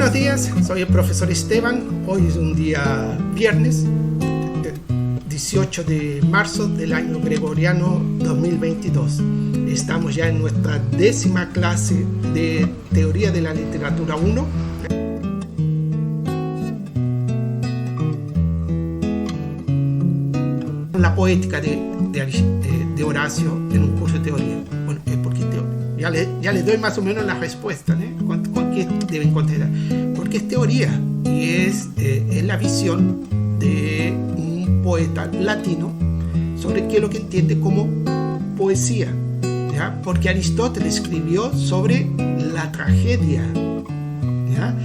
Buenos días, soy el profesor Esteban. Hoy es un día viernes, 18 de marzo del año gregoriano 2022. Estamos ya en nuestra 10ª clase de Teoría de la Literatura 1. La poética de Horacio en un curso de teoría. Bueno, ¿por qué teoría? Ya le doy más o menos la respuesta, ¿eh? ¿Con qué deben considerar? Porque es teoría y es la visión de un poeta latino sobre qué es lo que entiende como poesía, ¿ya? Porque Aristóteles escribió sobre la tragedia, ¿ya?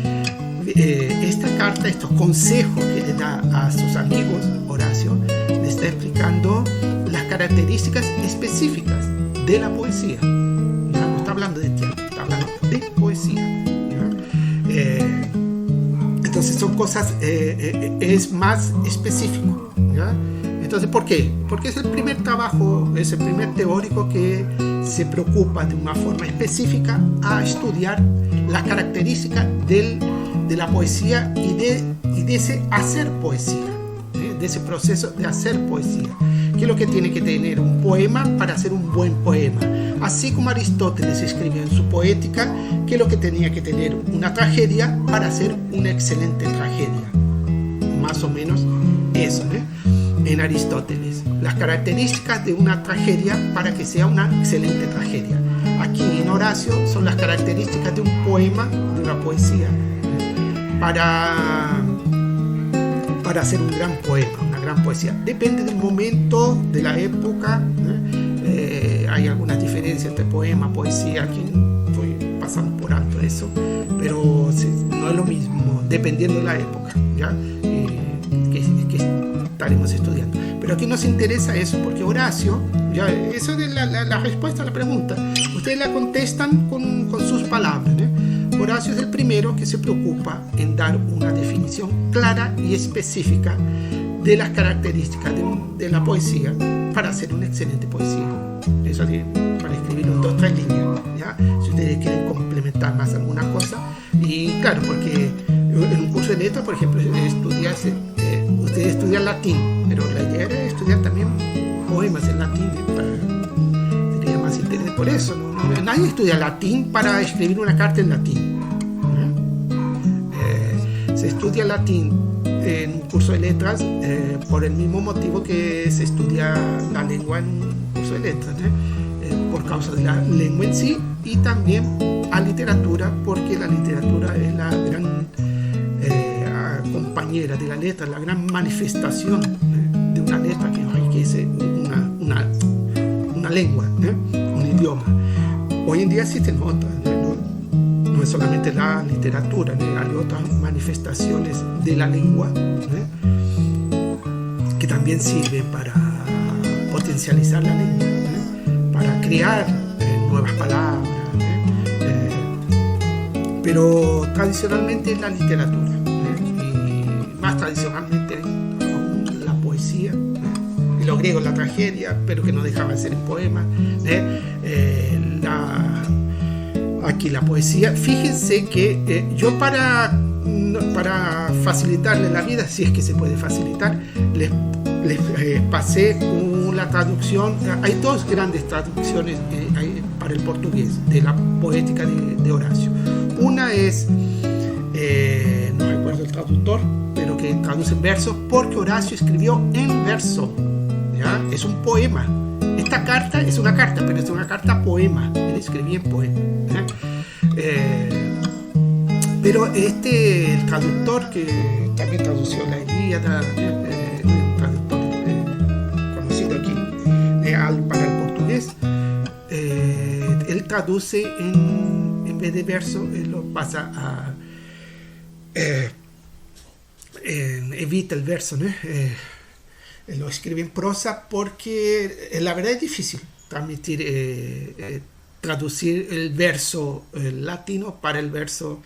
Esta carta, estos consejos que le da a sus amigos, Horacio, le está explicando las características específicas de la poesía. ¿Ya? No está hablando de teatro, está hablando de poesía. Entonces son cosas, es más específico, ¿ya? Entonces, ¿por qué? Porque es el primer trabajo, es el primer teórico que se preocupa de una forma específica a estudiar las características de la poesía y de ese hacer poesía, de ese proceso de hacer poesía. ¿Qué es lo que tiene que tener un poema para hacer un buen poema? Así como Aristóteles escribió en su Poética, ¿qué es lo que tenía que tener una tragedia para hacer una excelente tragedia? Más o menos eso, en Aristóteles. Las características de una tragedia para que sea una excelente tragedia. Aquí en Horacio son las características de un poema, de una poesía, para hacer un gran poema, una gran poesía. Depende del momento, de la época. Hay algunas diferencias entre poema, poesía. Aquí estoy pasando por alto eso, pero no es lo mismo, dependiendo de la época, ¿ya? Que estaremos estudiando. Pero aquí nos interesa eso, porque Horacio, ya, eso es la respuesta a la pregunta. Ustedes la contestan con sus palabras, Horacio es el primero que se preocupa en dar una definición clara y específica de las características de la poesía para hacer una excelente poesía. Eso para escribirlo en 2 o 3 líneas, ¿ya? Si ustedes quieren complementar más alguna cosa. Y claro, porque en un curso de letras, por ejemplo, ustedes estudian latín, pero la idea era estudiar también poemas en latín, sería más interesante. Por eso, nadie estudia latín para escribir una carta en latín. Se estudia latín en un curso de letras por el mismo motivo que se estudia la lengua en un curso de letras, por causa de la lengua en sí, y también a literatura, porque la literatura es la gran compañera de la letra, la gran manifestación de una letra que enriquece una lengua, un idioma. Hoy en día existen otras, no es solamente la literatura, hay otras manifestaciones de la lengua que también sirven para potencializar la lengua, para crear nuevas palabras, pero tradicionalmente es la literatura, y más tradicionalmente aún la poesía, y los griegos la tragedia, pero que no dejaba de ser en poema, aquí la poesía. Fíjense que yo para facilitarles la vida, si es que se puede facilitar, les pasé la traducción. Hay 2 grandes traducciones para el portugués de la poética de Horacio. Una es, no recuerdo el traductor, pero que traduce en verso, porque Horacio escribió en verso, ¿ya? Es un poema. Esta carta es una carta, pero es una carta poema. Él escribía en poema, pero el traductor que también tradució la Ilíada, un traductor conocido aquí para el portugués, él traduce en vez de verso, él lo pasa a evita el verso, lo escribe en prosa, porque la verdad es difícil traducir el verso latino para el verso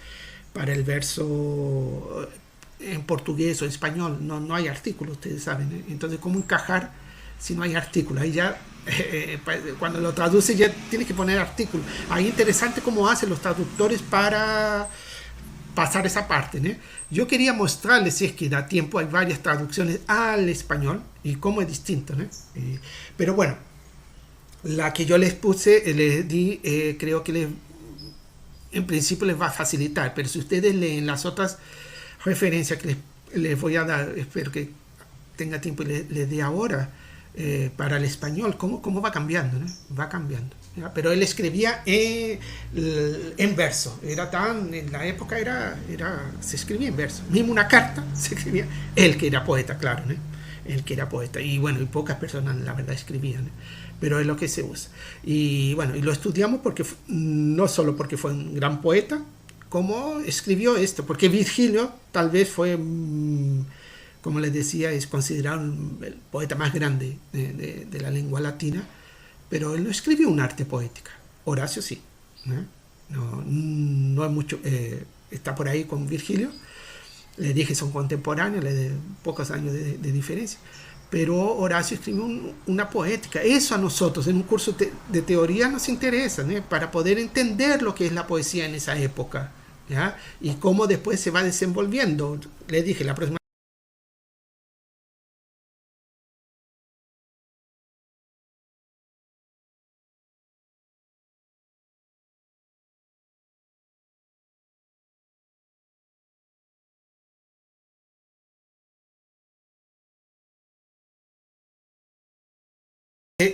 en portugués o español. No hay artículo, ustedes saben, Entonces, ¿cómo encajar si no hay artículo? Ahí ya cuando lo traduce ya tiene que poner artículo. Ahí interesante cómo hacen los traductores para pasar esa parte, ¿no? Yo quería mostrarles, si es que da tiempo, hay varias traducciones al español y cómo es distinto, ¿no? Pero bueno, la que yo les puse, les di, creo que en principio les va a facilitar, pero si ustedes leen las otras referencias que les voy a dar, espero que tenga tiempo y les dé ahora, para el español, cómo va cambiando, ¿no? Va cambiando. ¿Ya? Pero él escribía en verso. En la época se escribía en verso. Mismo una carta se escribía. Él que era poeta, claro, ¿no? Él que era poeta. Y bueno, y pocas personas la verdad escribían, ¿no? Pero es lo que se usa. Y bueno, y lo estudiamos porque no solo porque fue un gran poeta, como escribió esto, porque Virgilio tal vez fue, como les decía, es considerado el poeta más grande de la lengua latina, pero él no escribió un arte poética. Horacio sí, no es mucho, está por ahí con Virgilio. Le dije son contemporáneos, pocos años de diferencia, pero Horacio escribió una poética. Eso a nosotros en un curso de teoría nos interesa, ¿no? Para poder entender lo que es la poesía en esa época, ¿ya? Y cómo después se va desenvolviendo. Les dije, la próxima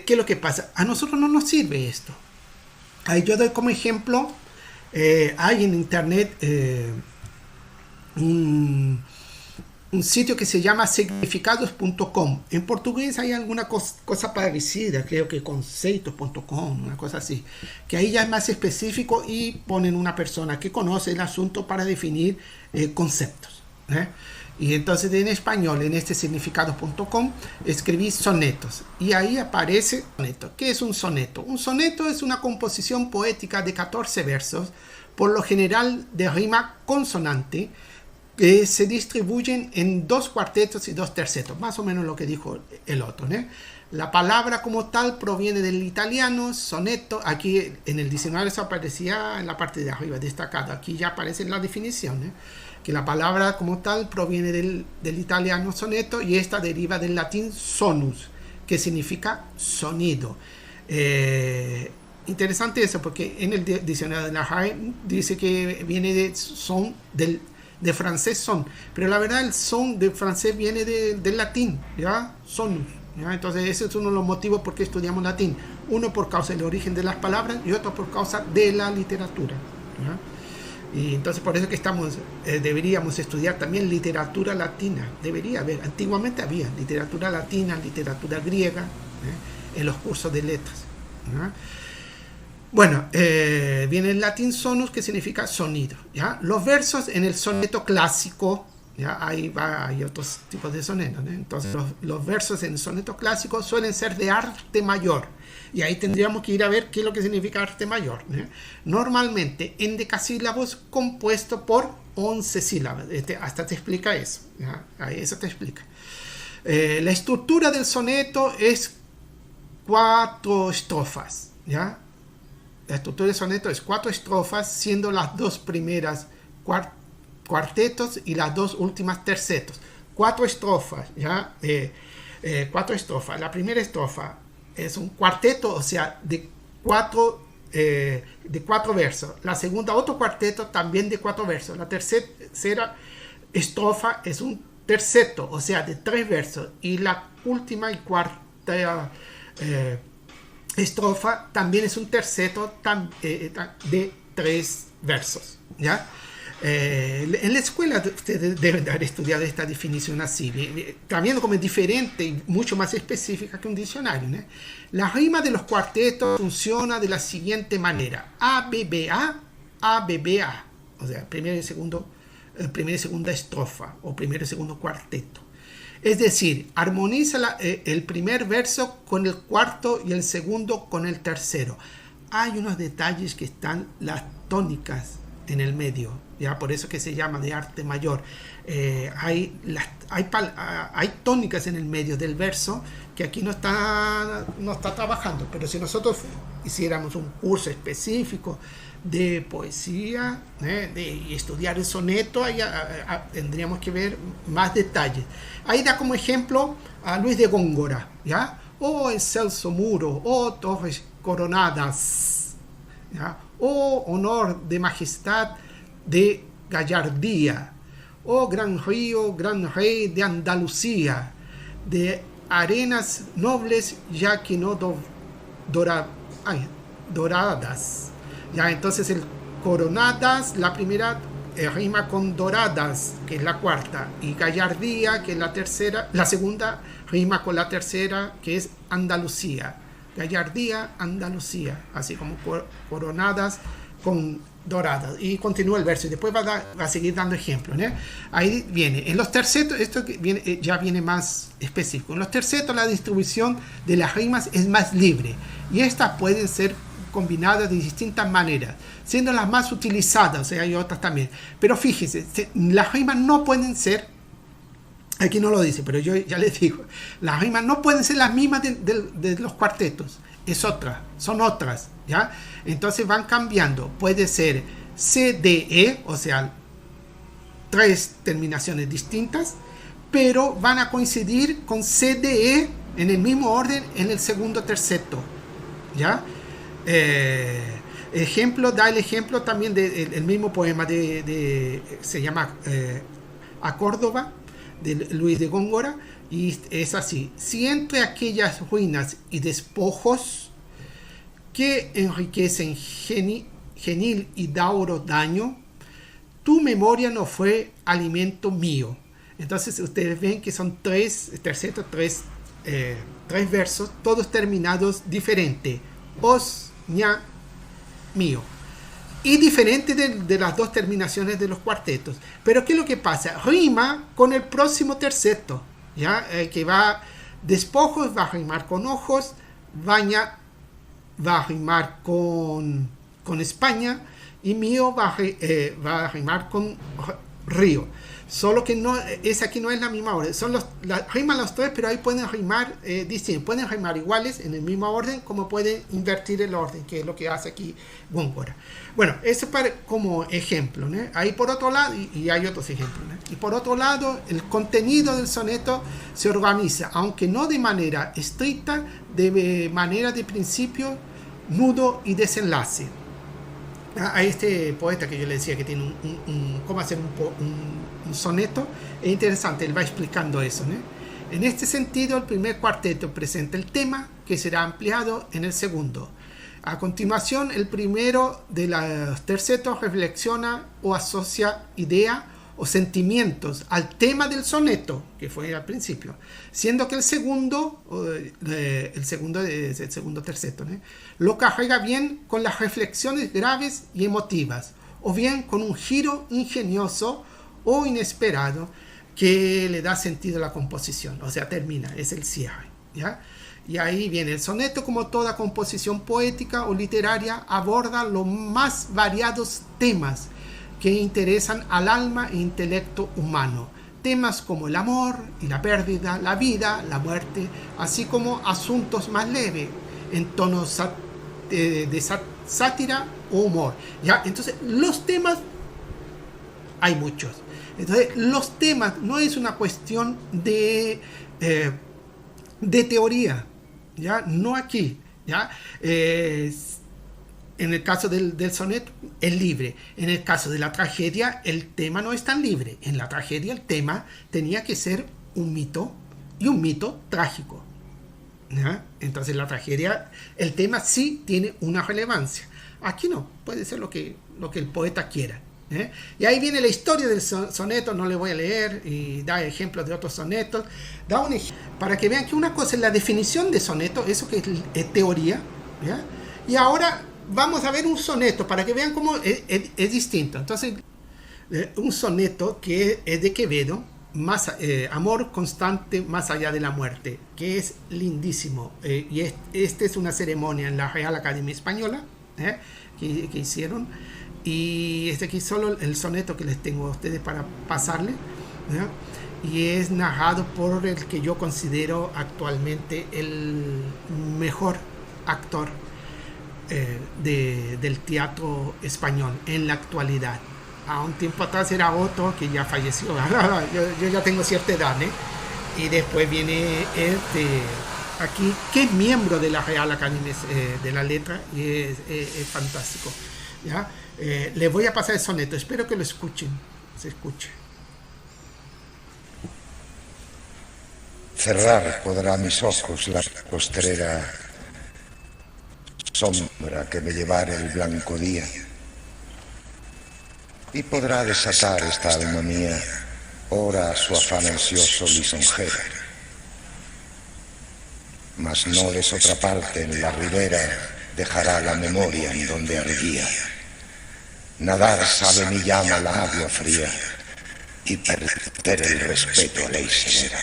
¿qué es lo que pasa? A nosotros no nos sirve esto. Ahí yo doy como ejemplo, hay en internet un sitio que se llama significados.com. En portugués hay alguna cosa parecida, creo que conceitos.com, una cosa así, que ahí ya es más específico y ponen una persona que conoce el asunto para definir conceptos, ¿eh? Y entonces en español, en este significados.com, escribí sonetos. Y ahí aparece soneto. ¿Qué es un soneto? Un soneto es una composición poética de 14 versos, por lo general de rima consonante, que se distribuyen en 2 cuartetos y 2 tercetos. Más o menos lo que dijo el otro, ¿no? La palabra como tal proviene del italiano soneto. Aquí en el diccionario eso aparecía en la parte de arriba, destacado. Aquí ya aparece en la definición, ¿eh? Que la palabra como tal proviene del italiano soneto y esta deriva del latín sonus, que significa sonido. Interesante eso, porque en el diccionario de la RAE dice que viene de son, de francés son, pero la verdad el son de francés viene del latín, ¿ya? Sonus. ¿Ya? Entonces ese es uno de los motivos por qué estudiamos latín. Uno por causa del origen de las palabras y otro por causa de la literatura, ¿ya? Y entonces por eso que deberíamos estudiar también literatura latina. Debería haber, antiguamente había literatura latina, literatura griega, en los cursos de letras, ¿ya? Bueno, viene el latín sonus, que significa sonido, ¿ya? Los versos en el soneto clásico, ¿ya? Hay otros tipos de sonetos, ¿no? Entonces los versos en el soneto clásico suelen ser de arte mayor. Y ahí tendríamos que ir a ver qué es lo que significa arte mayor, ¿no? Normalmente en decasílabos compuesto por 11 sílabas. Hasta te explica eso, ¿ya? Ahí eso te explica. La estructura del soneto es 4 estrofas, ¿ya? La estructura del soneto es 4 estrofas, siendo las 2 primeras cuartetos y las 2 últimas tercetos. 4 estrofas, ¿ya? 4 estrofas. La primera estrofa es un cuarteto, o sea, de 4 versos. La segunda, otro cuarteto también de 4 versos. La tercera estrofa es un terceto, o sea, de 3 versos. Y la última y cuarta estrofa también es un terceto de 3 versos, ¿ya? En la escuela ustedes deben de haber estudiado esta definición así, también como es diferente y mucho más específica que un diccionario, ¿no? La rima de los cuartetos funciona de la siguiente manera: A, B, B, A, B, B, A, o sea, primera y segunda estrofa o primero y segundo cuarteto. Es decir, armoniza el primer verso con el cuarto y el segundo con el tercero. Hay unos detalles que están las tónicas en el medio, ya por eso que se llama de arte mayor. Hay tónicas en el medio del verso que aquí no está trabajando, pero si nosotros hiciéramos un curso específico de poesía, de estudiar el soneto, ahí tendríamos que ver más detalles. Ahí da como ejemplo a Luis de Góngora, ¿ya? O excelso muro, o torres coronadas, ¿ya? O honor de majestad de gallardía, o gran río, gran rey de Andalucía, de arenas nobles ya que no doradas. Ya, entonces el coronadas, la primera rima con doradas, que es la cuarta, y gallardía, que es la tercera, la segunda rima con la tercera, que es Andalucía. Gallardía, Andalucía, así como coronadas con doradas. Y continúa el verso y después va a seguir dando ejemplos, ¿no? Ahí viene, en los tercetos, esto ya viene más específico. En los tercetos la distribución de las rimas es más libre y estas pueden ser combinadas de distintas maneras, siendo las más utilizadas, o sea, hay otras también. Pero fíjense, las rimas no pueden ser, aquí no lo dice, pero yo ya les digo, las rimas no pueden ser las mismas de los cuartetos, son otras, ¿ya? Entonces van cambiando, puede ser CDE, o sea, 3 terminaciones distintas, pero van a coincidir con CDE en el mismo orden en el segundo terceto, ¿ya? Da el ejemplo también del mismo poema se llama A Córdoba, de Luis de Góngora, y es así: si entre aquellas ruinas y despojos que enriquecen genil y dauro daño, tu memoria no fue alimento mío. Entonces ustedes ven que son tres versos, todos terminados diferente: os, ña, mío, y diferente de las dos terminaciones de los cuartetos. Pero ¿qué es lo que pasa? Rima con el próximo terceto, ¿ya? Que va, despojos va a rimar con ojos, baña va a rimar con España, y mío va a rimar con río. Solo que aquí no es la misma orden. Riman los tres, pero ahí pueden rimar distintos. Pueden rimar iguales en el mismo orden, como pueden invertir el orden, que es lo que hace aquí Góngora. Bueno, eso como ejemplo, ¿no? Ahí por otro lado, y hay otros ejemplos, ¿no? Y por otro lado, el contenido del soneto se organiza, aunque no de manera estricta, de manera de principio, nudo y desenlace. A este poeta que yo le decía que tiene cómo hacer un soneto, es interesante, él va explicando eso, ¿no? En este sentido, el primer cuarteto presenta el tema, que será ampliado en el segundo. A continuación, el primero de los tercetos reflexiona o asocia idea o sentimientos al tema del soneto, que fue al principio, siendo que el segundo es el segundo terceto, ¿no? Lo carga bien con las reflexiones graves y emotivas, o bien con un giro ingenioso o inesperado que le da sentido a la composición, o sea, termina, es el cierre, ¿ya? Y ahí viene el soneto. Como toda composición poética o literaria, aborda los más variados temas que interesan al alma e intelecto humano, temas como el amor y la pérdida, la vida, la muerte, así como asuntos más leves en tono de sátira o humor, ¿ya? Entonces los temas hay muchos. Entonces los temas no es una cuestión de teoría, ¿ya? No aquí, ¿ya? En el caso del soneto es libre. En el caso de la tragedia el tema no es tan libre. En la tragedia el tema tenía que ser un mito, y un mito trágico, ¿ya? Entonces la tragedia, el tema sí tiene una relevancia. Aquí no, puede ser lo que el poeta quiera, ¿eh? Y ahí viene la historia del soneto. No le voy a leer, y da ejemplos de otros sonetos. Da un ejemplo para que vean que una cosa es la definición de soneto, eso que es teoría, ¿ya? Y ahora vamos a ver un soneto para que vean cómo es distinto. Entonces, un soneto que es de Quevedo, amor constante más allá de la muerte, que es lindísimo. Y esta es una ceremonia en la Real Academia Española, que hicieron. Y este aquí es solo el soneto que les tengo a ustedes para pasarle, ¿ya? Y es narrado por el que yo considero actualmente el mejor actor del teatro español en la actualidad. A un tiempo atrás era otro que ya falleció. Yo ya tengo cierta edad, ¿eh? Y después viene aquí, que es miembro de la Real Academia de la Letra, y es fantástico, ¿ya? Les voy a pasar el soneto, espero que lo escuchen, se escuche. Cerrar podrá mis ojos la postrera sombra que me llevara el blanco día, y podrá desatar esta alma mía ora su afán ansioso lisonjera. Mas no des otra parte en la ribera dejará la memoria en donde ardía. Nadar sabe mi llama la agua fría y perder el respeto a ley severa.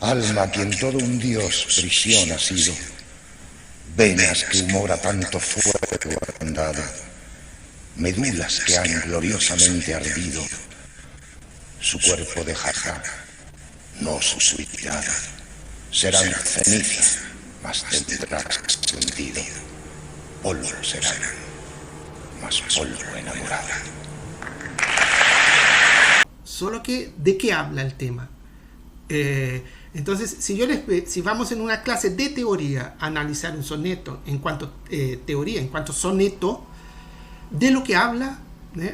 Alma quien todo un dios prisión ha sido, venas que humor a tanto fuego han dado, medulas que han gloriosamente ardido, su cuerpo dejará, no su suicidad, serán ceniza, mas tendrá sentido, polvo serán, mas polvo enamorado. Solo que, ¿de qué habla el tema? Entonces, si vamos en una clase de teoría a analizar un soneto en cuanto teoría, en cuanto soneto, de lo que habla,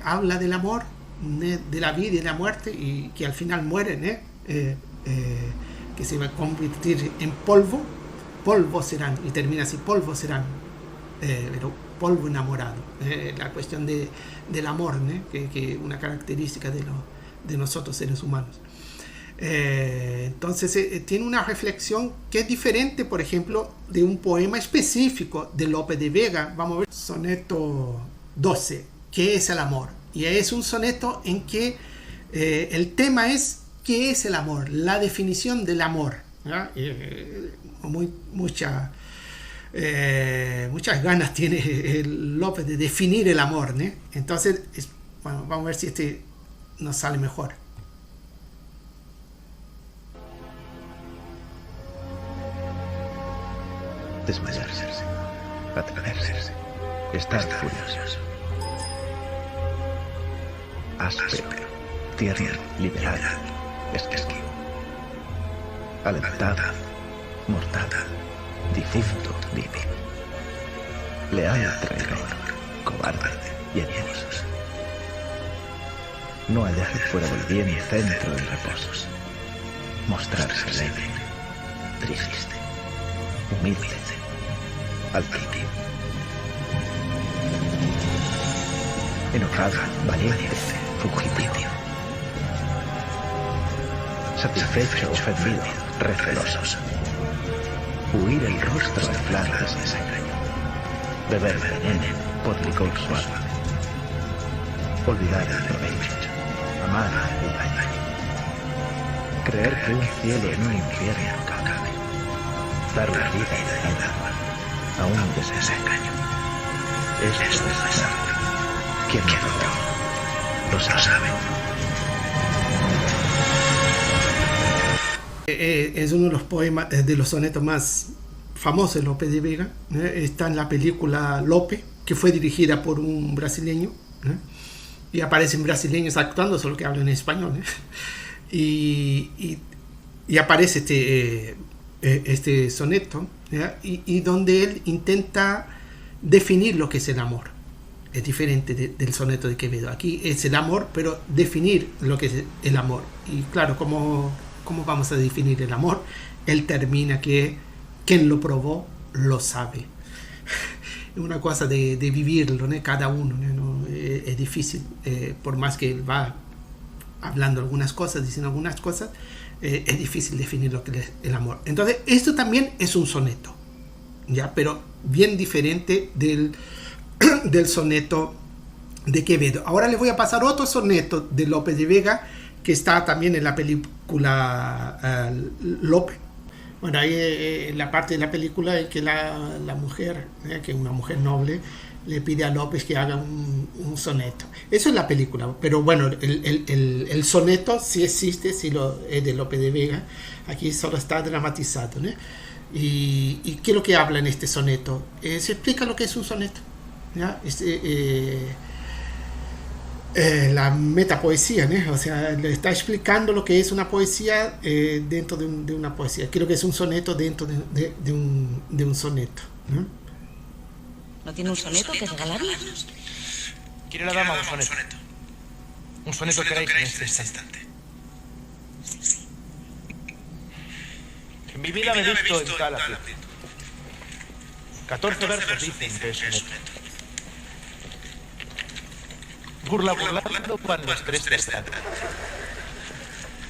habla del amor, de la vida y de la muerte, y que al final mueren, que se va a convertir en polvo, polvo serán, y termina así, polvo serán, pero polvo enamorado, la cuestión del amor, que una característica de nosotros seres humanos. Entonces tiene una reflexión que es diferente, por ejemplo, de un poema específico de Lope de Vega. Vamos a ver, soneto 12, ¿qué es el amor? Y es un soneto en que el tema es ¿qué es el amor? La definición del amor, muchas ganas tiene Lope de definir el amor, ¿no? Entonces, bueno, vamos a ver si este nos sale mejor. Desmayarse, atreverse, estar furioso, áspero, tierno, liberal, esquivo, alentado, mortal, difunto, divino, leal, traidor, cobarde y envidioso. No hallarse fuera del bien y centro de reposos, mostrarse alegre, triste, humilde, altivo, enojado, valiente, fugitivo, satisfecho, ofendido, receloso, huir el rostro de Flandes y desengaño, beber veneno por licor suave, olvidar el provecho, amar el daño, creer que un cielo en un infierno cabe, dar la vida y el alma a un desengaño. Esto es amor. Quien lo sabe. Es uno de los poemas, de los sonetos más famosos de Lope de Vega. Está en la película Lope, que fue dirigida por un brasileño, y aparecen brasileños actuando, solo que hablan en español, y aparece este soneto, y donde él intenta definir lo que es el amor. Es diferente del soneto de Quevedo. Aquí es el amor, pero definir lo que es el amor. Y claro, ¿cómo vamos a definir el amor? Él termina que quien lo probó lo sabe. Es una cosa de vivirlo, ¿no? Cada uno, ¿no? Es difícil, por más que él va hablando algunas cosas, diciendo algunas cosas, es difícil definir lo que es el amor. Entonces, esto también es un soneto, ¿ya? Pero bien diferente del soneto de Quevedo. Ahora les voy a pasar otro soneto de Lope de Vega, que está también en la película Lope, Bueno, ahí la parte de la película es que la mujer, que es una mujer noble, le pide a López que haga un soneto. Eso es la película, pero bueno, el soneto sí existe, sí es de Lope de Vega, aquí solo está dramatizado, ¿no? ¿Y qué es lo que habla en este soneto? Se explica lo que es un soneto, ¿ya? La metapoesía, ¿no? O sea, le está explicando lo que es una poesía dentro de una poesía. Creo que es un soneto dentro de un soneto, ¿no? ¿No tiene un soneto que regalaría? ¿Quiere la dama un soneto? Un soneto que queráis en este instante. En mi vida me he visto en tal aprieto. 14 versos dicen que es soneto. Burlando van los tres tercetos.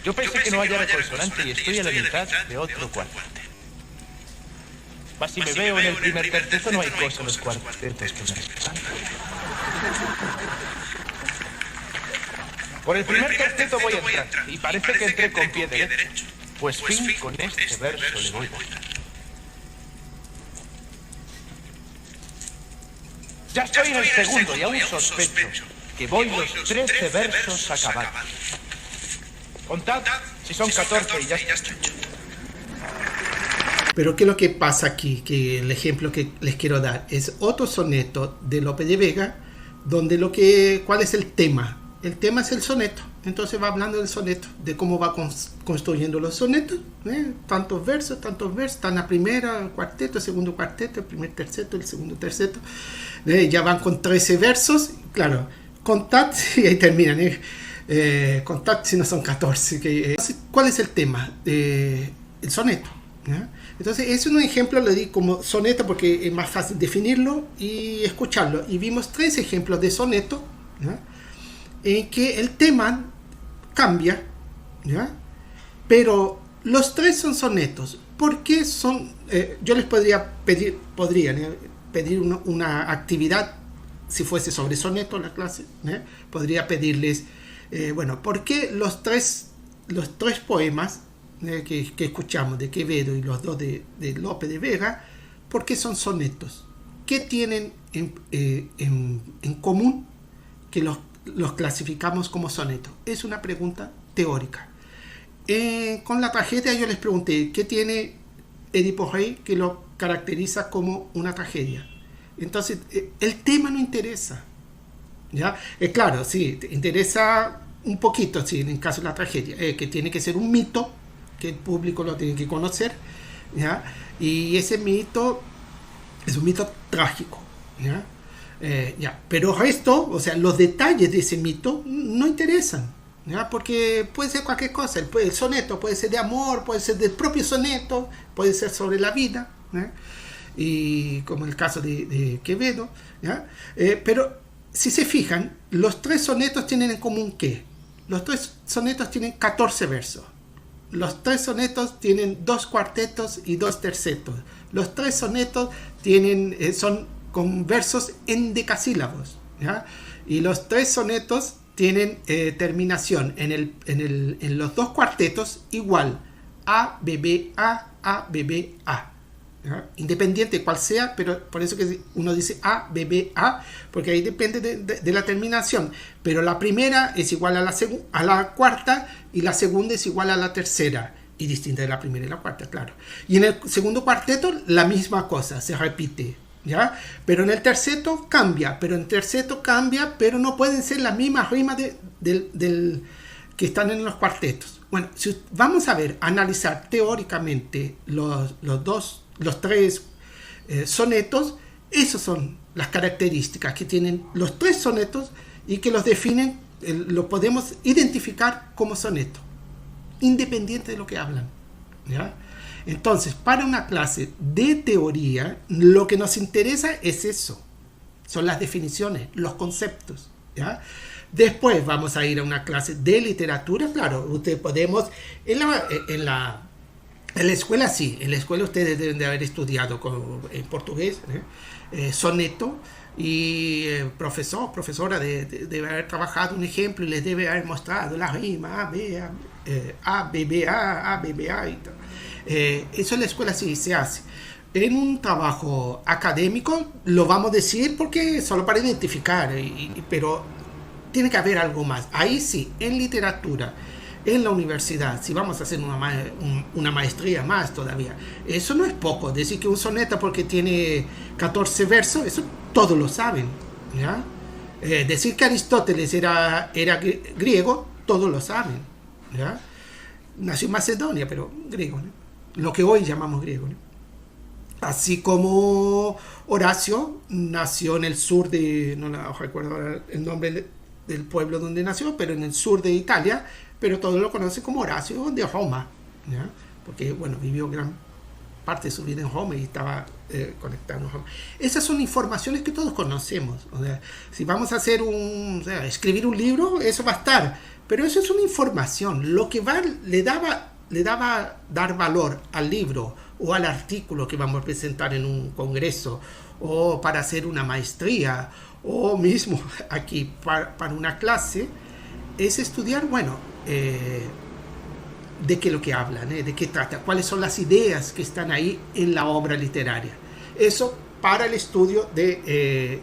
Yo pensé que no hallara consonante y estoy a la mitad de otro cuartete. Mas si me veo en el primer terceto no hay cosa en los cuartetos que me espantan. Por el primer terceto voy a entrar y parece que entré con pie derecho, pues fin con este verso le voy a dar. Ya estoy en el segundo y aún sospecho que voy los 13 versos a acabar. Contad si son 14 y ya está hecho. Pero ¿qué es lo que pasa aquí? Que el ejemplo que les quiero dar es otro soneto de Lope de Vega, donde ¿cuál es el tema? El tema es el soneto. Entonces va hablando del soneto, de cómo va construyendo los sonetos, tantos versos, está en la primera, el cuarteto, el segundo cuarteto, el primer terceto, el segundo terceto, ya van con 13 versos, claro, contad y ahí terminan, contad si no son 14. ¿Cuál es el tema? El soneto, ¿ya? Entonces, es un ejemplo, le di como soneto porque es más fácil definirlo y escucharlo. Y vimos 3 ejemplos de soneto, ¿ya? En que el tema cambia, ¿ya? Pero los 3 son sonetos. ¿Por qué son? Yo les podría pedir una actividad, si fuese sobre soneto la clase, podría pedirles, ¿por qué los tres poemas que escuchamos de Quevedo y los 2 de Lope de Vega, ¿por qué son sonetos? ¿Qué tienen en común que los clasificamos como sonetos? Es una pregunta teórica. Con la tragedia yo les pregunté, ¿qué tiene Edipo Rey que lo caracteriza como una tragedia? Entonces, el tema no interesa, ¿ya? Claro, sí, interesa un poquito, sí, en el caso de la tragedia, que tiene que ser un mito, que el público lo tiene que conocer, ¿ya? Y ese mito es un mito trágico, ¿ya? Pero el resto, o sea, los detalles de ese mito no interesan, ¿ya? Porque puede ser cualquier cosa, el soneto puede ser de amor, puede ser del propio soneto, puede ser sobre la vida, ¿ya? Y como el caso de Quevedo, ¿ya? Pero si se fijan, los 3 sonetos tienen en común ¿qué? Los 3 sonetos tienen 14 versos. Los 3 sonetos tienen 2 cuartetos y 2 tercetos. Los 3 sonetos son con versos endecasílabos, ¿ya? Y los 3 sonetos tienen terminación en los 2 cuartetos igual A, B, B, A, B, B, A. ¿Ya? Independiente cual sea, pero por eso que uno dice A, B, B, A, porque ahí depende de la terminación. Pero la primera es igual a la cuarta y la segunda es igual a la tercera, y distinta de la primera y la cuarta, claro. Y en el segundo cuarteto la misma cosa, se repite, ¿ya? Pero en el terceto cambia, pero no pueden ser las mismas rimas del que están en los cuartetos. Bueno, si vamos a analizar teóricamente los 3 sonetos, esas son las características que tienen los 3 sonetos y que los definen, lo podemos identificar como soneto, independiente de lo que hablan, ¿ya? Entonces, para una clase de teoría, lo que nos interesa es eso, son las definiciones, los conceptos, ¿ya? Después vamos a ir a una clase de literatura, claro, ustedes podemos, en la escuela sí, en la escuela ustedes deben de haber estudiado en portugués, soneto, y profesora debe haber trabajado un ejemplo y les debe haber mostrado la rima A, B, B, A, y tal. Eso en la escuela sí se hace. En un trabajo académico lo vamos a decir porque solo para identificar, pero tiene que haber algo más. Ahí sí, en literatura, en la universidad, si vamos a hacer una maestría más todavía, eso no es poco. Decir que un soneto porque tiene 14 versos, eso todos lo saben, ¿ya? Decir que Aristóteles era griego, todos lo saben, ¿ya? Nació en Macedonia, pero griego, ¿no? Lo que hoy llamamos griego, ¿no? Así como Horacio nació en el sur de, no recuerdo ahora el nombre del pueblo donde nació, pero en el sur de Italia, pero todos lo conocen como Horacio de Roma, ¿ya? Porque, bueno, vivió gran parte de su vida en Roma y estaba conectado en Roma. Esas son informaciones que todos conocemos. O sea, si vamos a hacer escribir un libro, eso va a estar, pero eso es una información. Lo que le daba dar valor al libro o al artículo que vamos a presentar en un congreso o para hacer una maestría o mismo aquí para una clase, es estudiar, de qué es lo que hablan, de qué trata, cuáles son las ideas que están ahí en la obra literaria. Eso para el estudio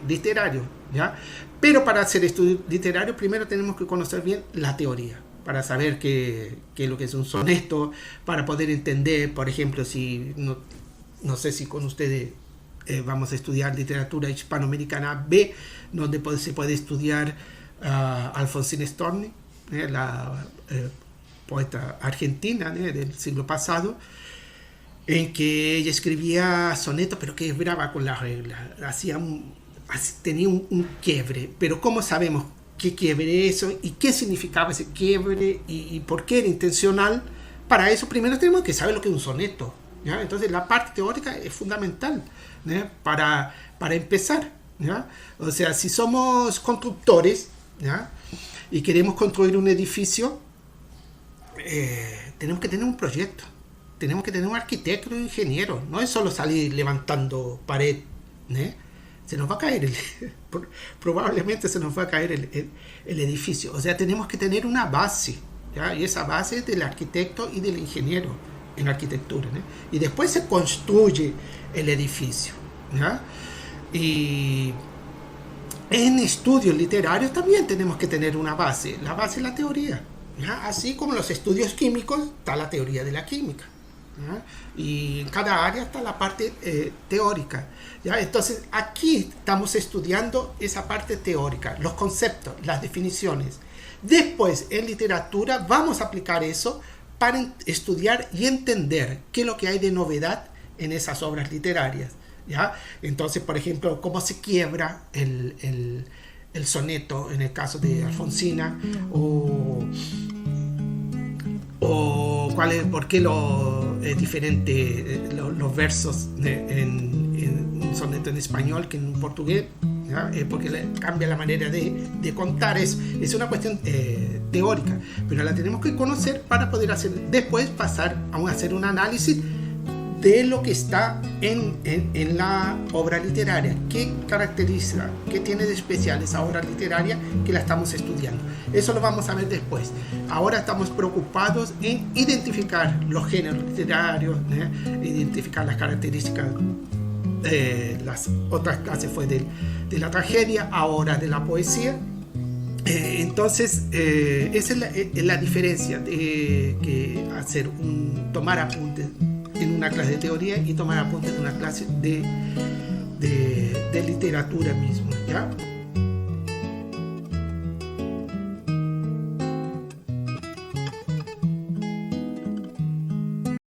literario, ¿ya? Pero para hacer estudio literario primero tenemos que conocer bien la teoría, para saber qué es lo que es un soneto, para poder entender, por ejemplo, si no sé si con ustedes vamos a estudiar literatura hispanoamericana B, donde se puede estudiar Alfonsina Storni, la poeta argentina del siglo pasado, en que ella escribía sonetos, pero que brava con la regla, tenía un quiebre, pero ¿cómo sabemos qué quiebre es eso y qué significaba ese quiebre y por qué era intencional? Para eso primero tenemos que saber lo que es un soneto, ¿ya? Entonces la parte teórica es fundamental, ¿ya? para empezar, ¿ya? O sea, si somos constructores, ¿ya? Y queremos construir un edificio, tenemos que tener un proyecto, tenemos que tener un arquitecto y un ingeniero. No es solo salir levantando pared, ¿eh? Se nos va a caer probablemente se nos va a caer el edificio. O sea, tenemos que tener una base, ¿ya? Y esa base es del arquitecto y del ingeniero en arquitectura, ¿no? Y después se construye el edificio, ¿ya? Y en estudios literarios también tenemos que tener una base. La base es la teoría, ¿ya? Así como en los estudios químicos está la teoría de la química, ¿ya? Y en cada área está la parte teórica, ¿ya? Entonces aquí estamos estudiando esa parte teórica, los conceptos, las definiciones. Después en literatura vamos a aplicar eso para estudiar y entender qué es lo que hay de novedad en esas obras literarias, ¿ya? Entonces, por ejemplo, cómo se quiebra el soneto en el caso de Alfonsina, o por qué es diferente los versos en un soneto en español que en un portugués, ¿ya? Porque cambia la manera de contar. Es una cuestión teórica, pero la tenemos que conocer para poder después pasar a hacer un análisis de lo que está en la obra literaria, qué caracteriza, qué tiene de especial esa obra literaria que la estamos estudiando. Eso lo vamos a ver después. Ahora estamos preocupados en identificar los géneros literarios, identificar las características. Las otras clases fue de la tragedia, ahora de la poesía. Entonces esa es la diferencia de que tomar apuntes en una clase de teoría y tomar apuntes en una clase de literatura misma, ¿ya?